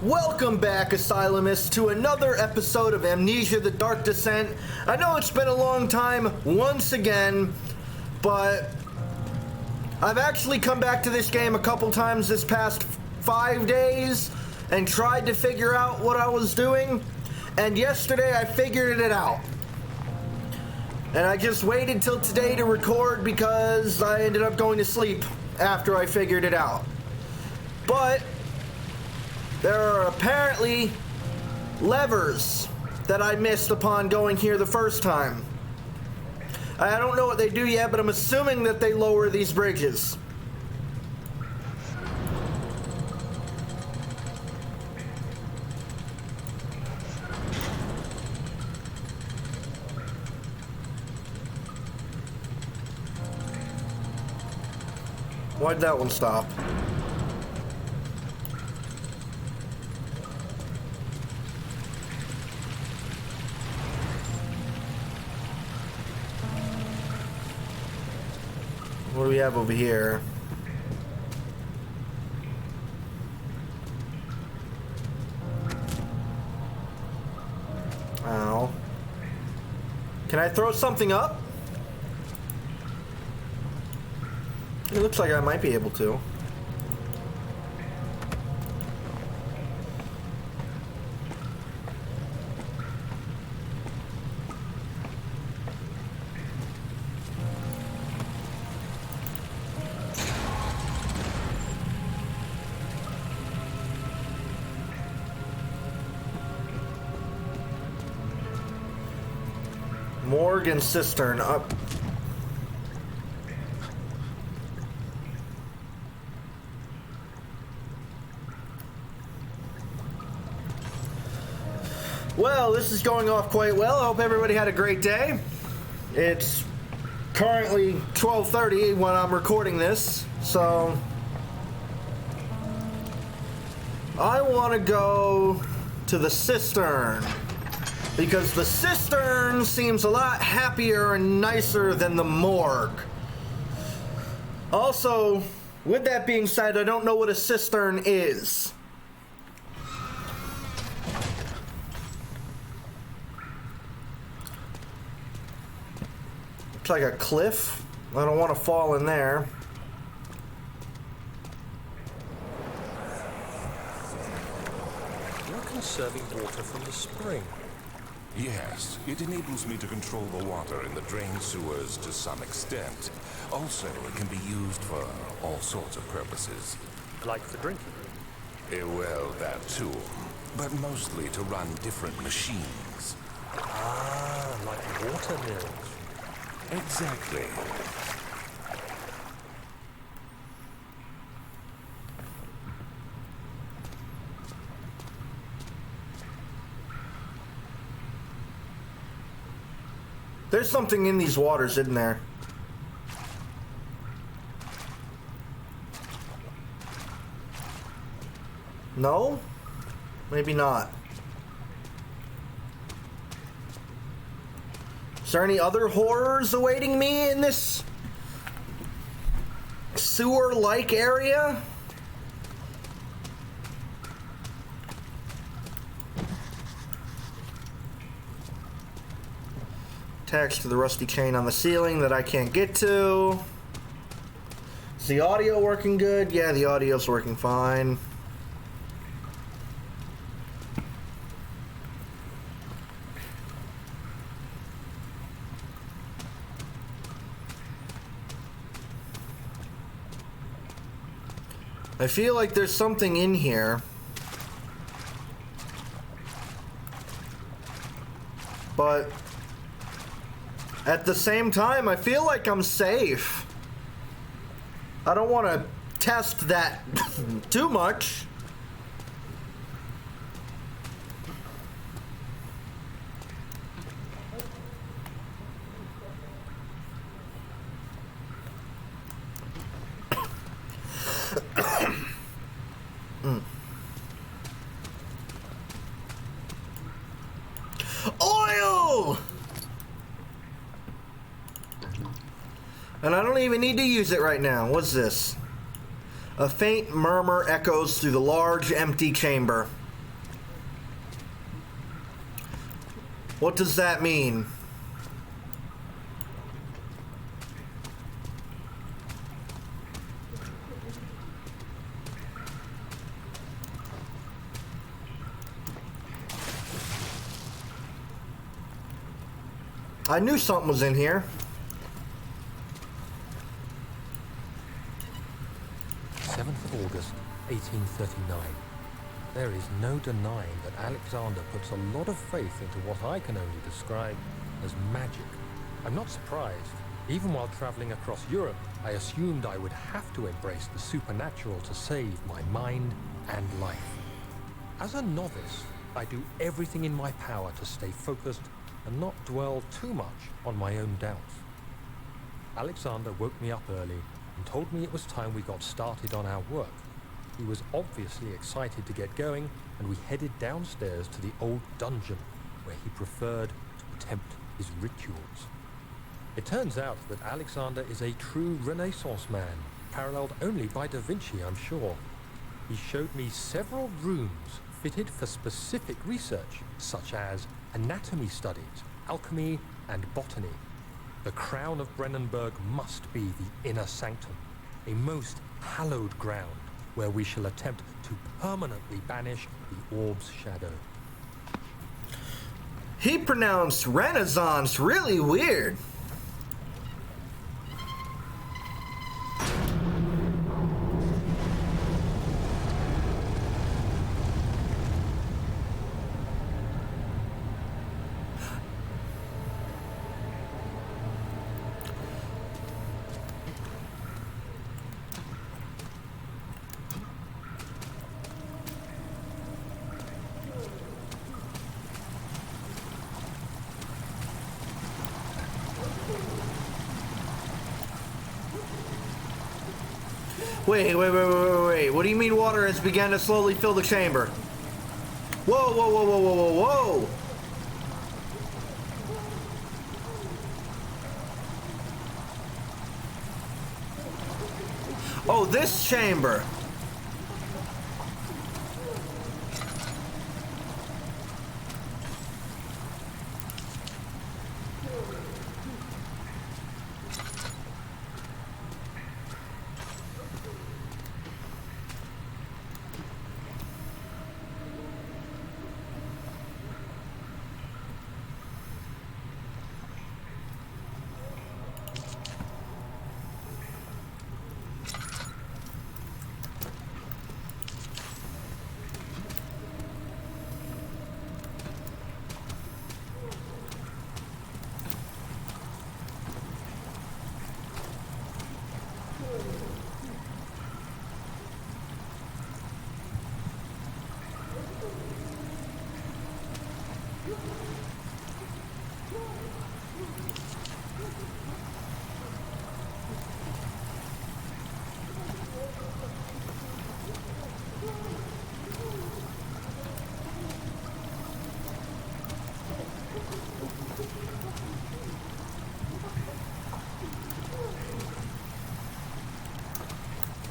Welcome back, Asylumists, to another episode of Amnesia: The Dark Descent. I know it's been a long time once again, but I've actually come back to this game a couple times this past 5 days and tried to figure out what I was doing, and yesterday I figured it out. And I just waited till today to record because I ended up going to sleep after I figured it out. But there are apparently levers that I missed upon going here the first time. I don't know what they do yet, but I'm assuming that they lower these bridges. Why'd that one stop? What do we have over here? Ow. Can I throw something up? It looks like I might be able to. Morgan cistern up. Well, this is going off quite well. I hope everybody had a great day. It's currently 12:30 when I'm recording this, so I want to go to the cistern because the cistern seems a lot happier and nicer than the morgue. Also, with that being said, I don't know what a cistern is. It's like a cliff. I don't want to fall in there. You're conserving water from the spring. Yes, it enables me to control the water in the drain sewers to some extent. Also, it can be used for all sorts of purposes. Like for drinking. Well, that too. But mostly to run different machines. Ah, like water mills. Exactly. There's something in these waters, isn't there? No? Maybe not. Is there any other horrors awaiting me in this sewer-like area? Attached to the rusty chain on the ceiling that I can't get to. Is the audio working good? Yeah, the audio's working fine. I feel like there's something in here. But at the same time, I feel like I'm safe. I don't want to test that too much. Oil! And I don't even need to use it right now. What's this? A faint murmur echoes through the large, empty chamber. What does that mean? I knew something was in here. 7th of August, 1839. There is no denying that Alexander puts a lot of faith into what I can only describe as magic. I'm not surprised. Even while traveling across Europe, I assumed I would have to embrace the supernatural to save my mind and life. As a novice, I do everything in my power to stay focused and not dwell too much on my own doubts. Alexander woke me up early and told me it was time we got started on our work. He was obviously excited to get going, and we headed downstairs to the old dungeon where he preferred to attempt his rituals. It turns out that Alexander is a true Renaissance man, paralleled only by Da Vinci, I'm sure. He showed me several rooms fitted for specific research, such as anatomy studies, alchemy, and botany. The crown of Brennenburg must be the inner sanctum, a most hallowed ground where we shall attempt to permanently banish the orb's shadow. He pronounced Renaissance really weird. Wait. What do you mean water has begun to slowly fill the chamber? Whoa. Oh, this chamber.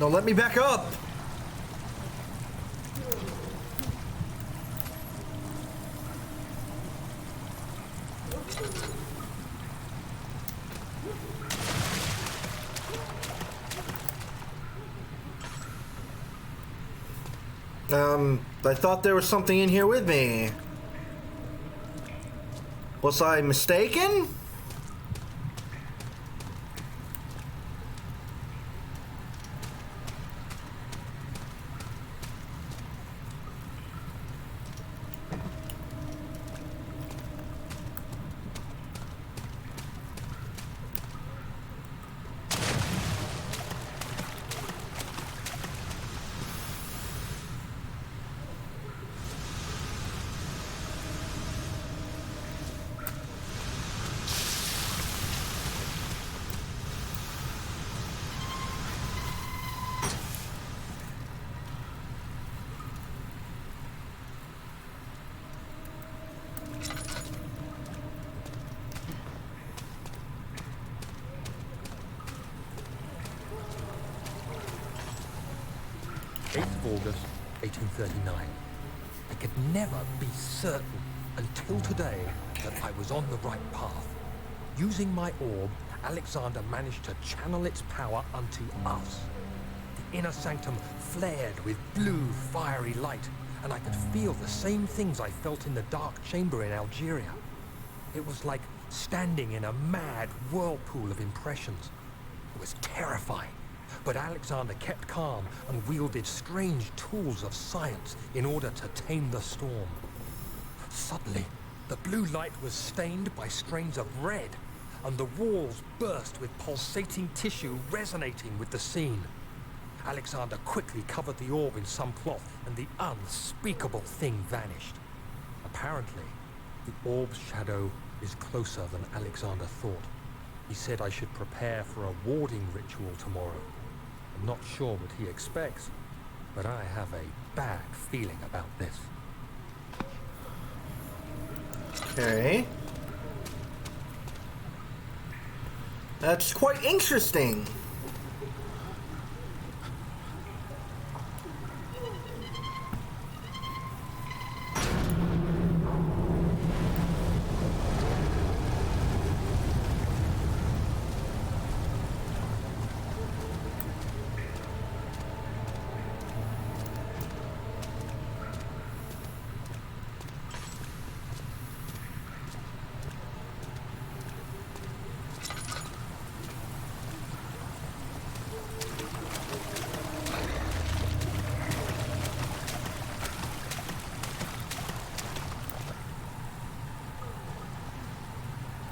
No, let me back up. I thought there was something in here with me. Was I mistaken? August 1839. I could never be certain. until today that I was on the right path. Using my orb, Alexander managed to channel its power unto us. The inner sanctum flared with blue, fiery light, and I could feel the same things I felt in the dark chamber in Algeria. It was like standing in a mad whirlpool of impressions. It was terrifying, but Alexander kept calm and wielded strange tools of science in order to tame the storm. Suddenly, the blue light was stained by strains of red, and the walls burst with pulsating tissue resonating with the scene. Alexander quickly covered the orb in some cloth, and the unspeakable thing vanished. Apparently, the orb's shadow is closer than Alexander thought. He said I should prepare for a warding ritual tomorrow. I'm not sure what he expects, but I have a bad feeling about this. Okay. That's quite interesting.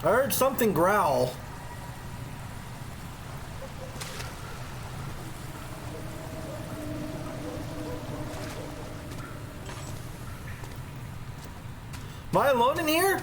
I heard something growl. Am I alone in here?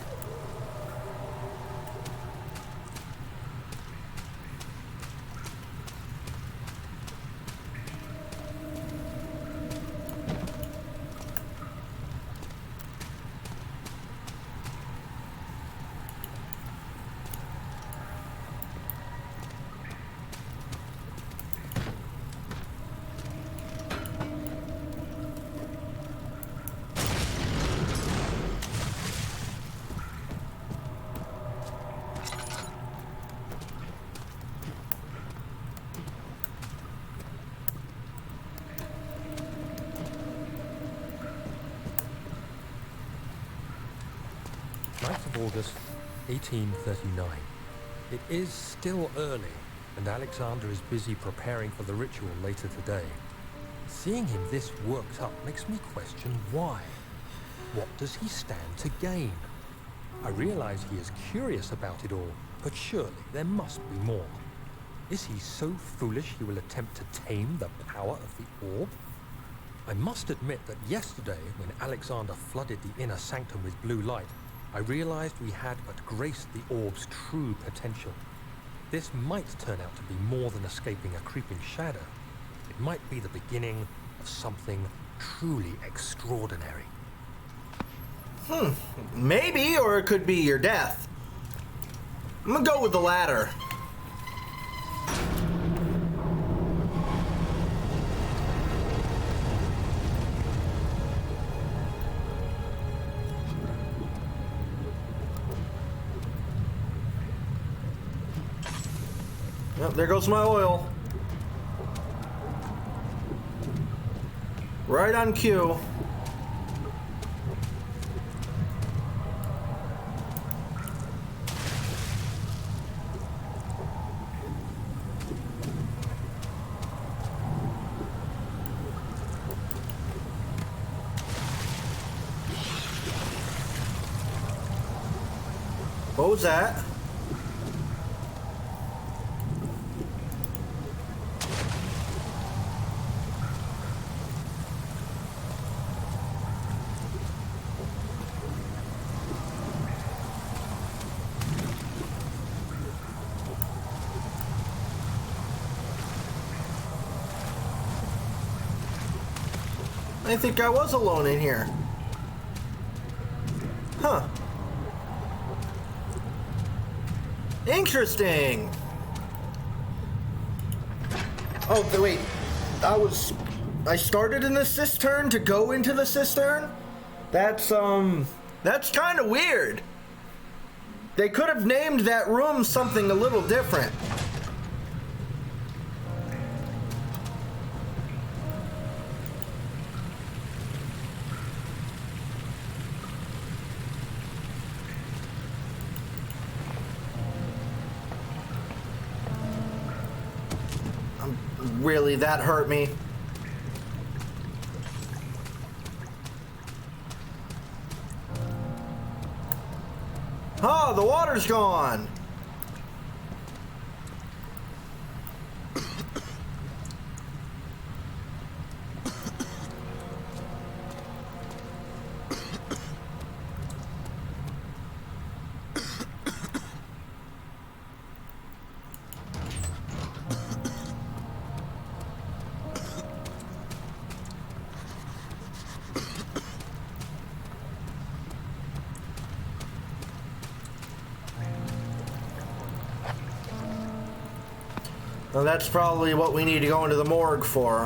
August 1839. It is still early, and Alexander is busy preparing for the ritual later today. Seeing him this worked up makes me question why. What does he stand to gain? I realize he is curious about it all, but surely there must be more. Is he so foolish he will attempt to tame the power of the orb? I must admit that yesterday, when Alexander flooded the inner sanctum with blue light, I realized we had but graced the orb's true potential. This might turn out to be more than escaping a creeping shadow. It might be the beginning of something truly extraordinary. Maybe, or it could be your death. I'm gonna go with the latter. Yep, there goes my oil. Right on cue. What was that? I think I was alone in here. Huh. Interesting. Oh, wait. I started in the cistern to go into the cistern? That's, That's kind of weird. They could have named that room something a little different. Really, that hurt me. Oh, the water's gone. Well, that's probably what we need to go into the morgue for.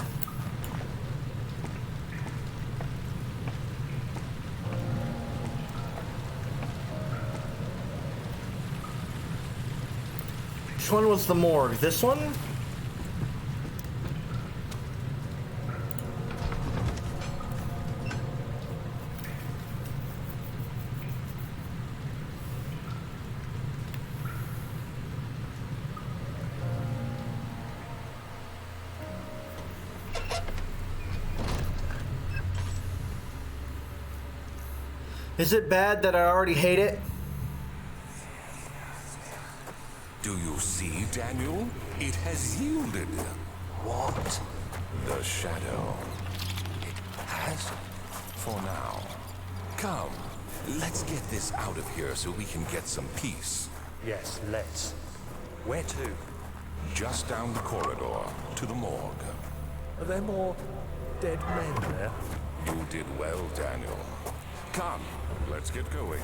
Which one was the morgue? This one? Is it bad that I already hate it? Do you see, Daniel? It has yielded. What? The shadow. It has. For now. Come, let's get this out of here so we can get some peace. Yes, let's. Where to? Just down the corridor to the morgue. Are there more dead men there? You did well, Daniel. Come, let's get going.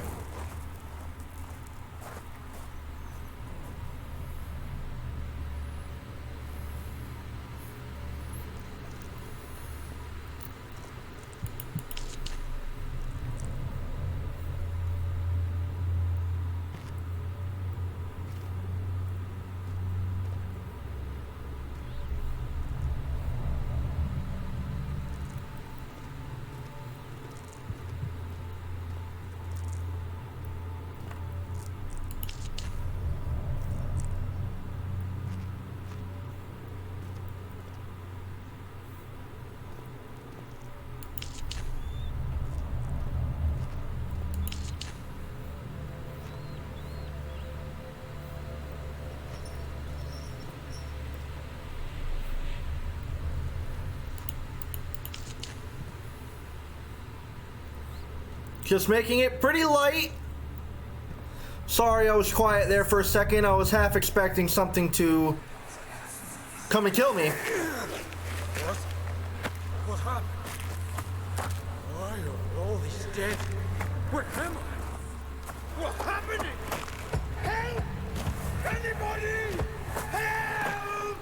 Just making it pretty light. Sorry, I was quiet there for a second. I was half expecting something to come and kill me. What happened? Why are all these dead? Where am I? What's happening? Help! Anybody! Help!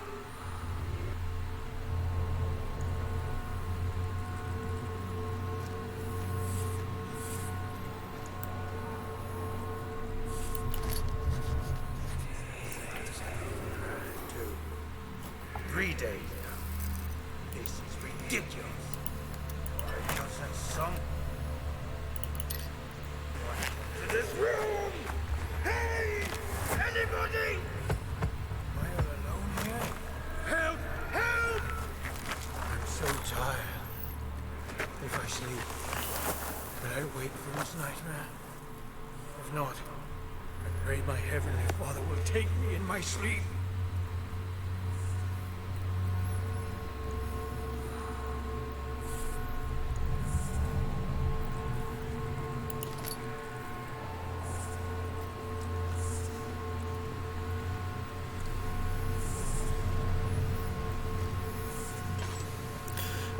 3 days now. This is ridiculous. Why doesn't some... To this room! Hey! Anybody! Am I all alone here? Help! Help! I'm so tired. If I sleep, will I wake from this nightmare? If not, I pray my Heavenly Father will take me in my sleep.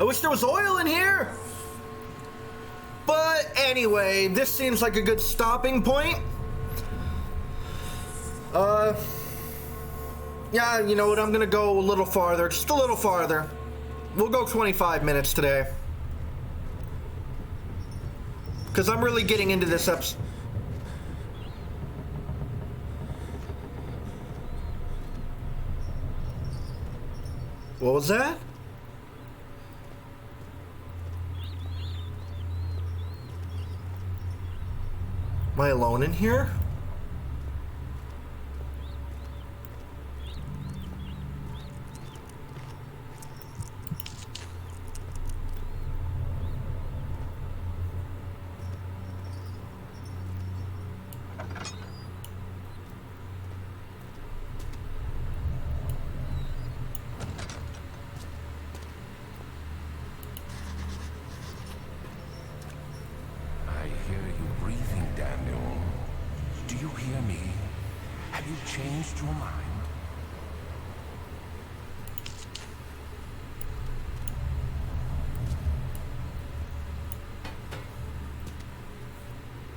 I wish there was oil in here. But anyway, this seems like a good stopping point. Yeah, you know what? I'm gonna go a little farther, just a little farther. We'll go 25 minutes today. because I'm really getting into this episode. What was that? Am I alone in here? I hear you breathing, Daniel. Do you hear me? Have you changed your mind?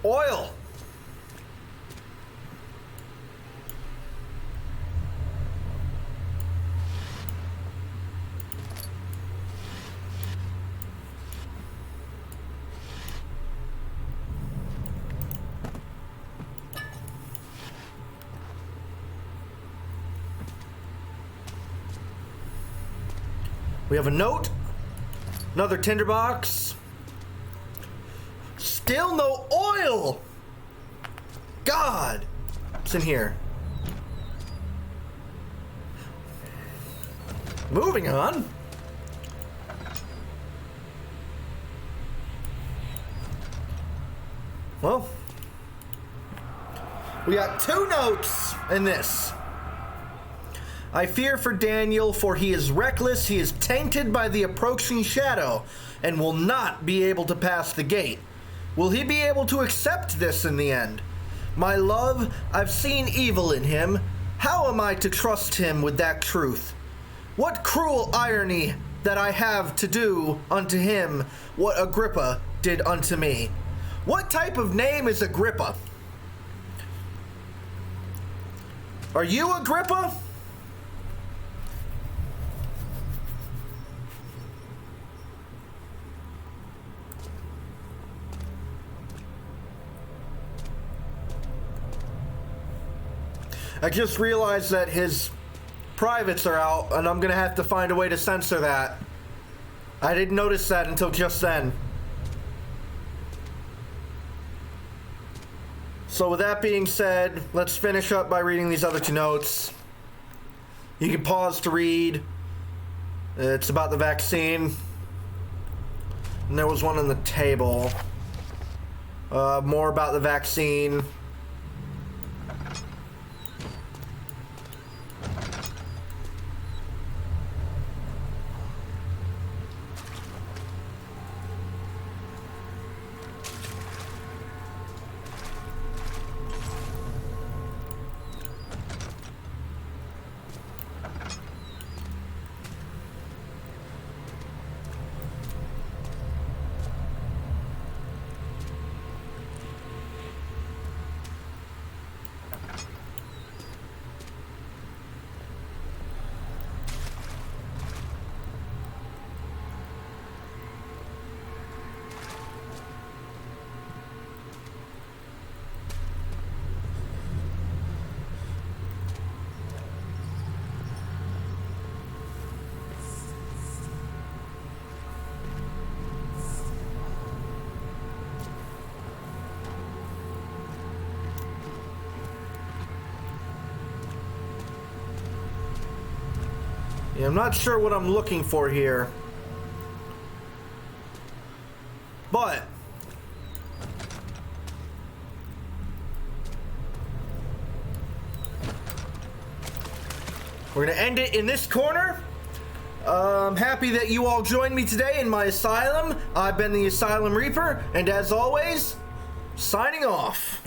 Oil! We have a note, another tinderbox. Still no oil! God! It's in here. Moving on. Well, we got 2 notes in this. I fear for Daniel, for he is reckless, he is tainted by the approaching shadow, and will not be able to pass the gate. Will he be able to accept this in the end? My love, I've seen evil in him. How am I to trust him with that truth? What cruel irony that I have to do unto him what Agrippa did unto me. What type of name is Agrippa? Are you Agrippa? I just realized that his privates are out, and I'm gonna have to find a way to censor that. I didn't notice that until just then. So with that being said, let's finish up by reading these other 2 notes. You can pause to read. It's about the vaccine. And there was one on the table. More about the vaccine. Yeah, I'm not sure what I'm looking for here. But we're gonna end it in this corner. I'm happy that you all joined me today in my asylum. I've been the Asylum Reaper, and as always, signing off.